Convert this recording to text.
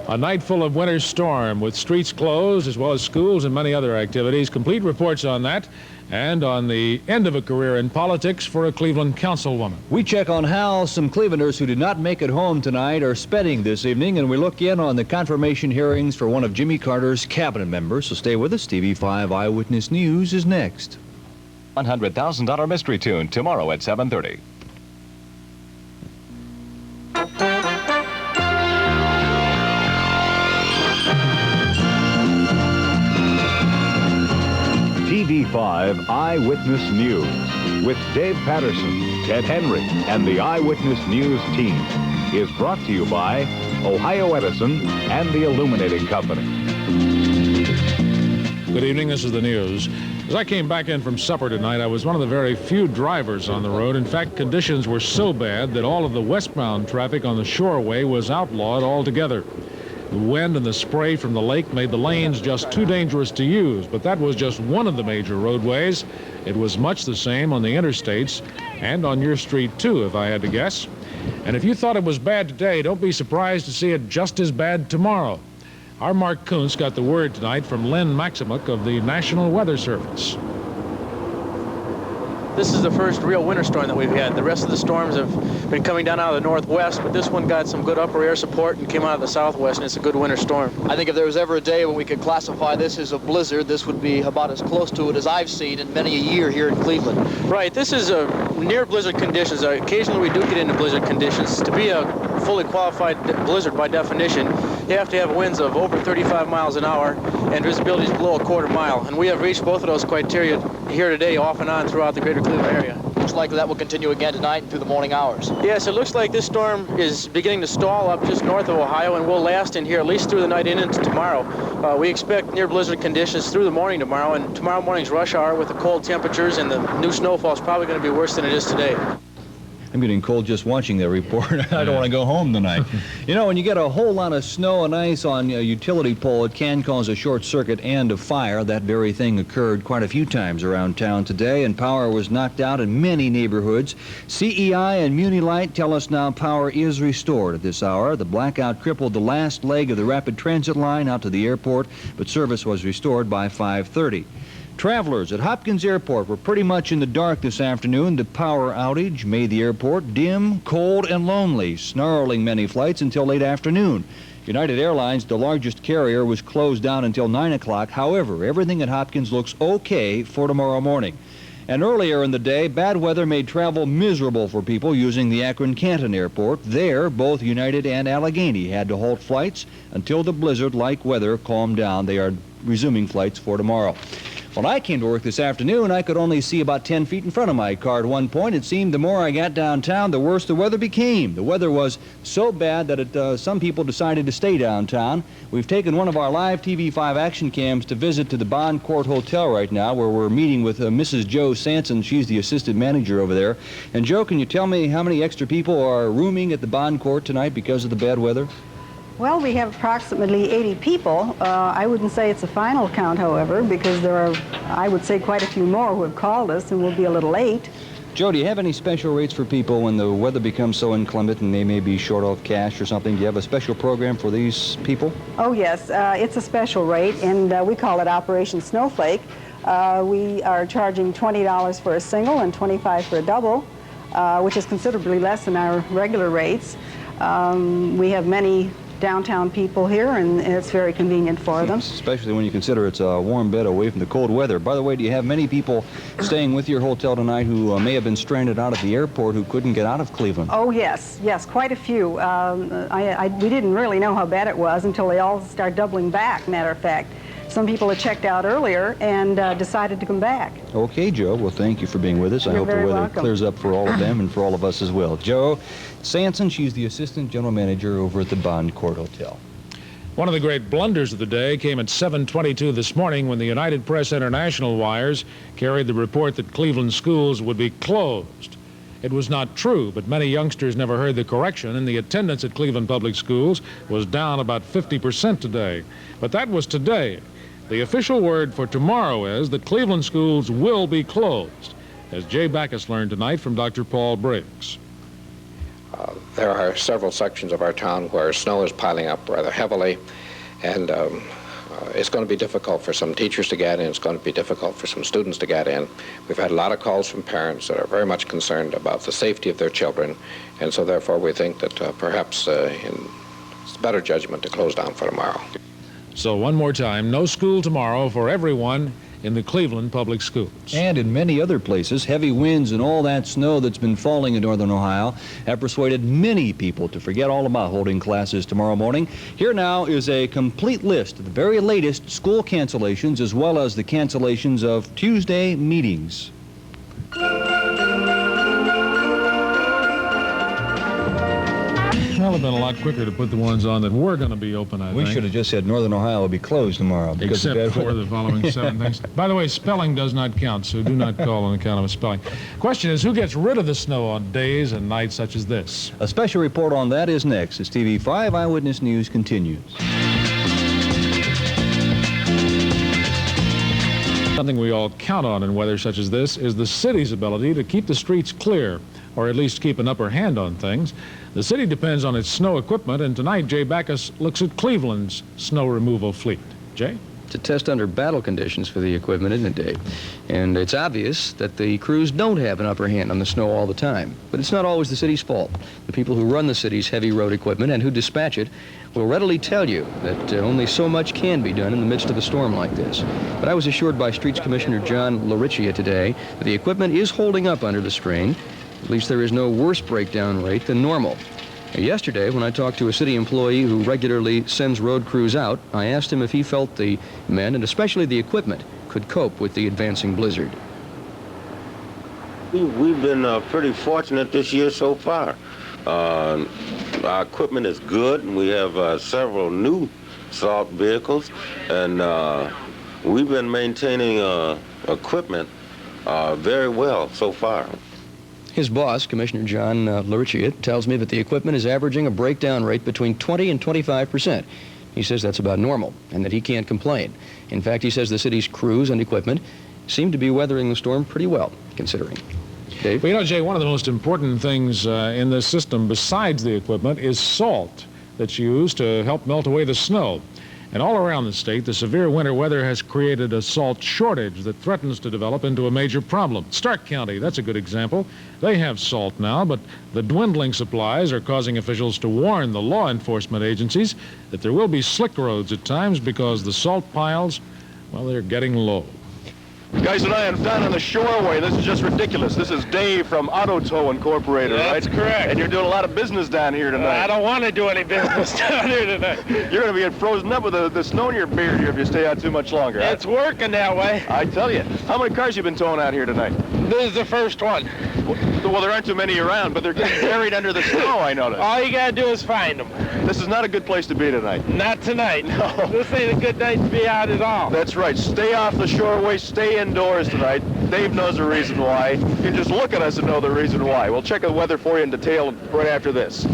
A night full of winter storm with streets closed as well as schools and many other activities. Complete reports on that and on the end of a career in politics for a Cleveland councilwoman. We check on how some Clevelanders who did not make it home tonight are spending this evening, and we look in on the confirmation hearings for one of Jimmy Carter's cabinet members. So stay with us. TV5 Eyewitness News is next. $100,000 mystery tune tomorrow at 7:30. TV5 Eyewitness News with Dave Patterson, Ted Henry, and the Eyewitness News team is brought to you by Ohio Edison and the Illuminating Company. Good evening, this is the news. As I came back in from supper tonight, I was one of the very few drivers on the road. In fact, conditions were so bad that all of the westbound traffic on the Shoreway was outlawed altogether. The wind and the spray from the lake made the lanes just too dangerous to use, but that was just one of the major roadways. It was much the same on the interstates and on your street, too, if I had to guess. And if you thought it was bad today, don't be surprised to see it just as bad tomorrow. Our Mark Kuntz got the word tonight from Lynn Maximuk of the National Weather Service. This is the first real winter storm that we've had. The rest of the storms have been coming down out of the northwest, but this one got some good upper air support and came out of the southwest, and it's a good winter storm. I think if there was ever a day when we could classify this as a blizzard, this would be about as close to it as I've seen in many a year here in Cleveland. Right, this is near blizzard conditions. Occasionally we do get into blizzard conditions. To be a fully qualified blizzard by definition, you have to have winds of over 35 miles an hour and visibility is below a quarter mile. And we have reached both of those criteria here today, off and on throughout the greater Cleveland area. Looks like that will continue again tonight and through the morning hours. Yes, it looks like this storm is beginning to stall up just north of Ohio and will last in here at least through the night and into tomorrow. We expect near blizzard conditions through the morning tomorrow, and tomorrow morning's rush hour with the cold temperatures and the new snowfall is probably going to be worse than it is today. I'm getting cold just watching that report. I don't want to go home tonight. You know, when you get a whole lot of snow and ice on a utility pole, it can cause a short circuit and a fire. That very thing occurred quite a few times around town today, and power was knocked out in many neighborhoods. CEI and Munilight tell us now power is restored at this hour. The blackout crippled the last leg of the rapid transit line out to the airport, but service was restored by 5:30. Travelers at Hopkins Airport were pretty much in the dark this afternoon. The power outage made the airport dim, cold, and lonely, snarling many flights until late afternoon. United Airlines, the largest carrier, was closed down until 9 o'clock. However, everything at Hopkins looks okay for tomorrow morning. And earlier in the day, bad weather made travel miserable for people using the Akron-Canton Airport. There, both United and Allegheny had to halt flights until the blizzard-like weather calmed down. They are resuming flights for tomorrow. When I came to work this afternoon, I could only see about 10 feet in front of my car at one point. It seemed the more I got downtown, the worse the weather became. The weather was so bad that some people decided to stay downtown. We've taken one of our live TV5 action cams to visit to the Bond Court Hotel right now, where we're meeting with Mrs. Joe Sanson. She's the assistant manager over there. And Joe, can you tell me how many extra people are rooming at the Bond Court tonight because of the bad weather? Well, we have approximately 80 people. I wouldn't say it's a final count, however, because there are, I would say, quite a few more who have called us and will be a little late. Joe, do you have any special rates for people when the weather becomes so inclement and they may be short of cash or something? Do you have a special program for these people? Oh, yes. It's a special rate, and we call it Operation Snowflake. We are charging $20 for a single and $25 for a double, which is considerably less than our regular rates. We have many downtown people here, and it's very convenient for them. Especially when you consider it's a warm bed away from the cold weather. By the way, do you have many people staying with your hotel tonight who may have been stranded out at the airport who couldn't get out of Cleveland? Oh, yes, quite a few. We didn't really know how bad it was until they all started doubling back, matter of fact. Some people had checked out earlier and decided to come back. Okay, Joe. Well, thank you for being with us. I hope the weather clears up for all of them and for all of us as well. Joe Sanson, she's the assistant general manager over at the Bond Court Hotel. One of the great blunders of the day came at 7:22 this morning when the United Press International wires carried the report that Cleveland schools would be closed. It was not true, but many youngsters never heard the correction, and the attendance at Cleveland Public Schools was down about 50% today. But that was today. The official word for tomorrow is that Cleveland schools will be closed, as Jay Backus learned tonight from Dr. Paul Briggs. There are several sections of our town where snow is piling up rather heavily, and it's going to be difficult for some teachers to get in. It's going to be difficult for some students to get in. We've had a lot of calls from parents that are very much concerned about the safety of their children, and so therefore we think that perhaps it's better judgment to close down for tomorrow. So one more time, no school tomorrow for everyone in the Cleveland Public Schools. And in many other places, heavy winds and all that snow that's been falling in northern Ohio have persuaded many people to forget all about holding classes tomorrow morning. Here now is a complete list of the very latest school cancellations as well as the cancellations of Tuesday meetings. Well, it'd been a lot quicker to put the ones on that were going to be open, I think. We should have just said northern Ohio will be closed tomorrow. Except for the following 7 things. By the way, spelling does not count, so do not call on account of a spelling. Question is, who gets rid of the snow on days and nights such as this? A special report on that is next as TV5 Eyewitness News continues. Something we all count on in weather such as this is the city's ability to keep the streets clear, or at least keep an upper hand on things. The city depends on its snow equipment, and tonight Jay Backus looks at Cleveland's snow removal fleet. Jay? It's a test under battle conditions for the equipment, isn't it, Dave? And it's obvious that the crews don't have an upper hand on the snow all the time. But it's not always the city's fault. The people who run the city's heavy road equipment and who dispatch it will readily tell you that only so much can be done in the midst of a storm like this. But I was assured by Streets Commissioner John Laricchia today that the equipment is holding up under the strain. At least there is no worse breakdown rate than normal. Yesterday, when I talked to a city employee who regularly sends road crews out, I asked him if he felt the men, and especially the equipment, could cope with the advancing blizzard. We've been pretty fortunate this year so far. Our equipment is good, and we have several new salt vehicles, and we've been maintaining equipment very well so far. His boss, Commissioner John Laricchia, tells me that the equipment is averaging a breakdown rate between 20 and 25%. He says that's about normal and that he can't complain. In fact, he says the city's crews and equipment seem to be weathering the storm pretty well, considering. Dave? Well, you know, Jay, one of the most important things in this system besides the equipment is salt that's used to help melt away the snow. And all around the state, the severe winter weather has created a salt shortage that threatens to develop into a major problem. Stark County, that's a good example. They have salt now, but the dwindling supplies are causing officials to warn the law enforcement agencies that there will be slick roads at times because the salt piles, well, they're getting low. Guys and I am down on the shoreway. This is just ridiculous. This is Dave from Auto Tow Incorporated, right? That's correct. And you're doing a lot of business down here tonight. I don't want to do any business down here tonight. You're going to be getting frozen up with the snow in your beard here if you stay out too much longer. It's working that way. I tell you. How many cars you been towing out here tonight? This is the first one. Well, there aren't too many around, but they're getting buried under the snow, I noticed. All you got to do is find them. This is not a good place to be tonight. Not tonight. No. This ain't a good night to be out at all. That's right. Stay off the shoreway. Stay indoors tonight. Dave knows the reason why. You can just look at us and know the reason why. We'll check the weather for you in detail right after this.